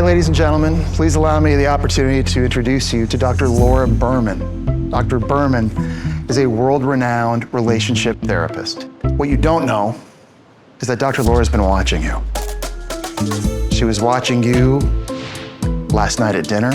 ladies and gentlemen, please allow me the opportunity to introduce you to Dr. Laura Berman. Dr. Berman is a world-renowned relationship therapist. What you don't know is that Dr. Laura's been watching you. She was watching you last night at dinner.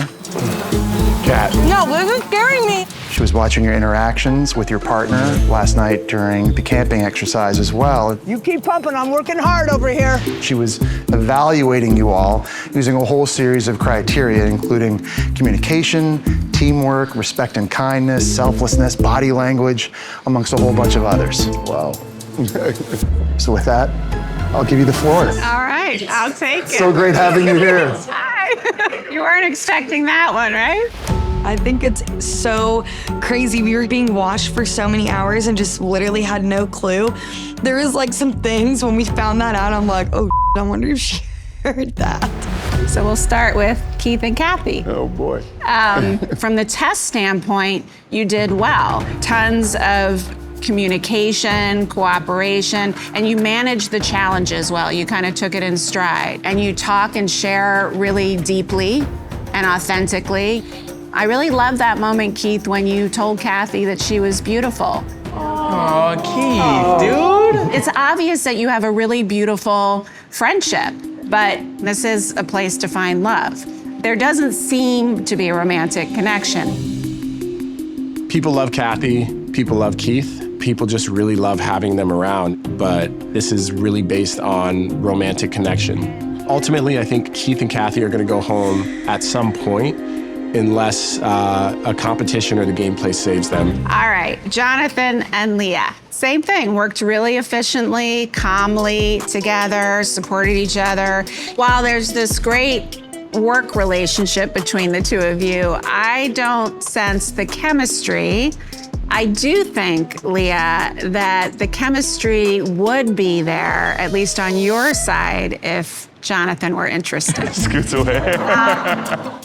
Cat. No, this is scaring me. She was watching your interactions with your partner last night during the camping exercise as well. You keep pumping, I'm working hard over here. She was evaluating you all using a whole series of criteria, including communication, teamwork, respect and kindness, selflessness, body language, amongst a whole bunch of others. Wow. So with that, I'll give you the floor. All right, I'll take it. So great having you here. Hi. You weren't expecting that one, right? I think it's so crazy. We were being watched for so many hours and just literally had no clue. There was like some things when we found that out, I'm like, oh, I wonder if she heard that. So we'll start with Keith and Kathy. Oh boy. From the test standpoint, you did well. Tons of communication, cooperation, and you managed the challenges well. You kind of took it in stride. And you talk and share really deeply and authentically. I really love that moment, Keith, when you told Kathy that she was beautiful. Oh, Keith, dude. It's obvious that you have a really beautiful friendship, but this is a place to find love. There doesn't seem to be a romantic connection. People love Kathy, people love Keith. People just really love having them around, but this is really based on romantic connection. Ultimately, I think Keith and Kathy are gonna go home at some point unless a competition or the gameplay saves them. All right, Jonathan and Leah. Same thing, worked really efficiently, calmly together, supported each other. While there's this great work relationship between the two of you, I don't sense the chemistry. I do think, Leah, that the chemistry would be there, at least on your side, if Jonathan were interested. Scoots away.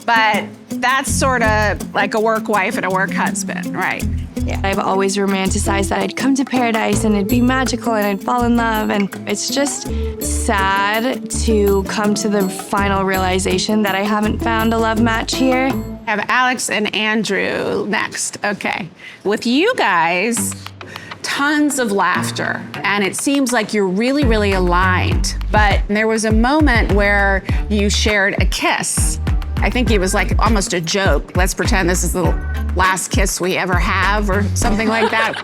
But that's sort of like a work wife and a work husband, right? Yeah. I've always romanticized that I'd come to paradise and it'd be magical and I'd fall in love. And it's just sad to come to the final realization that I haven't found a love match here. Have Alex and Andrew next. Okay. With you guys, tons of laughter. And it seems like you're really, really aligned. But there was a moment where you shared a kiss. I think it was like almost a joke. Let's pretend this is the last kiss we ever have or something like that.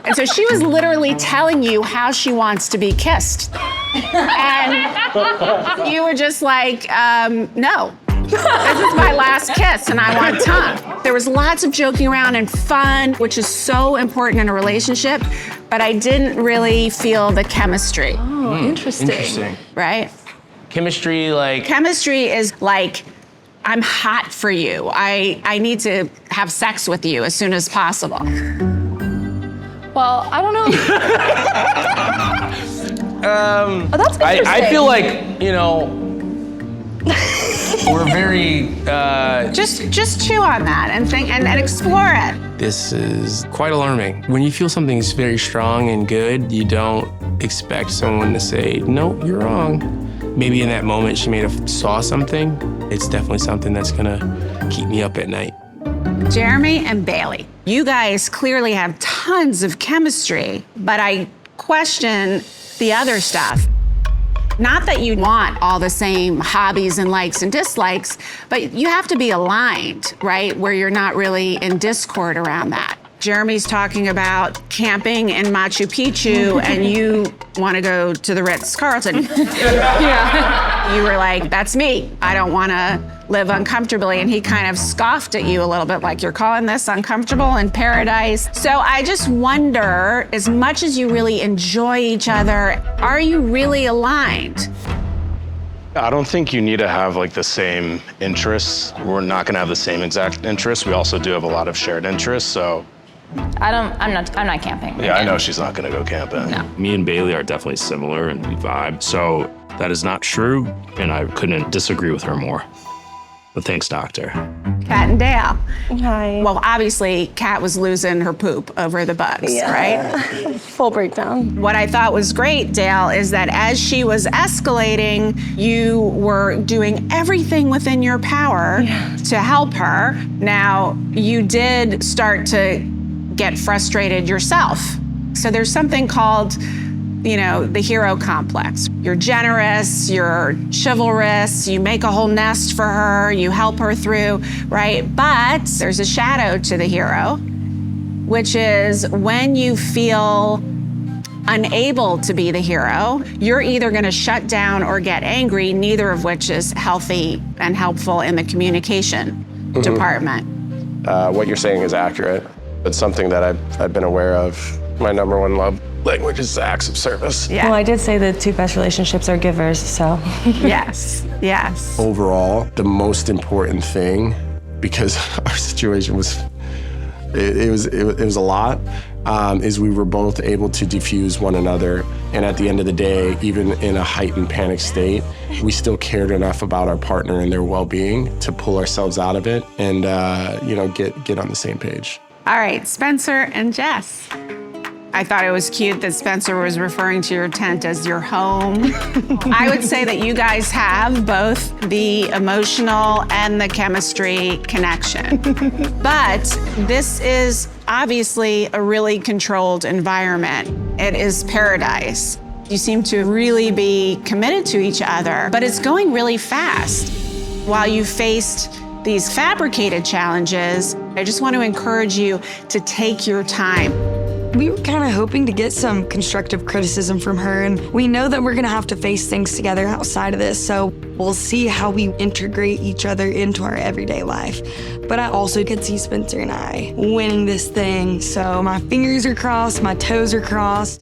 And so she was literally telling you how she wants to be kissed. And you were just like, no. This is my last kiss and I want tongue. There was lots of joking around and fun, which is so important in a relationship, but I didn't really feel the chemistry. Oh, interesting. Right? Chemistry, like... Chemistry is like, I'm hot for you. I need to have sex with you as soon as possible. Well, I don't know. Oh, that's interesting. I feel like, you know, we're very... Just chew on that and think and explore it. This is quite alarming. When you feel something's very strong and good, you don't expect someone to say, no, you're wrong. Maybe in that moment she may have saw something. It's definitely something that's gonna keep me up at night. Jeremy and Bailey, you guys clearly have tons of chemistry, but I question the other stuff. Not that you want all the same hobbies and likes and dislikes, but you have to be aligned, right? Where you're not really in discord around that. Jeremy's talking about camping in Machu Picchu and you want to go to the Ritz-Carlton. Yeah. You were like, that's me. I don't want to live uncomfortably. And he kind of scoffed at you a little bit, like, you're calling this uncomfortable in paradise. So I just wonder, as much as you really enjoy each other, are you really aligned? I don't think you need to have like the same interests. We're not gonna have the same exact interests. We also do have a lot of shared interests, so. I'm not camping. Yeah, I know she's not gonna go camping. No. Me and Bailey are definitely similar and we vibe. So that is not true, and I couldn't disagree with her more. But thanks, doctor. Kat and Dale. Hi. Well, obviously, Kat was losing her poop over the bugs, right? Full breakdown. What I thought was great, Dale, is that as she was escalating, you were doing everything within your power to help her. Now, you did start to get frustrated yourself. So there's something called, the hero complex. You're generous, you're chivalrous, you make a whole nest for her, you help her through, right? But there's a shadow to the hero, which is when you feel unable to be the hero, you're either gonna shut down or get angry, neither of which is healthy and helpful in the communication department. What you're saying is accurate. It's something that I've been aware of. My number one love language is acts of service. Yeah. Well, I did say the two best relationships are givers, so. Yes. Overall, the most important thing, because our situation was, it was a lot, is we were both able to diffuse one another. And at the end of the day, even in a heightened panic state, we still cared enough about our partner and their well-being to pull ourselves out of it and, get on the same page. All right, Spencer and Jess. I thought it was cute that Spencer was referring to your tent as your home. I would say that you guys have both the emotional and the chemistry connection. But this is obviously a really controlled environment. It is paradise. You seem to really be committed to each other, but it's going really fast. While you faced these fabricated challenges, I just want to encourage you to take your time. We were kind of hoping to get some constructive criticism from her, and we know that we're gonna have to face things together outside of this, so we'll see how we integrate each other into our everyday life. But I also could see Spencer and I winning this thing, so my fingers are crossed, my toes are crossed.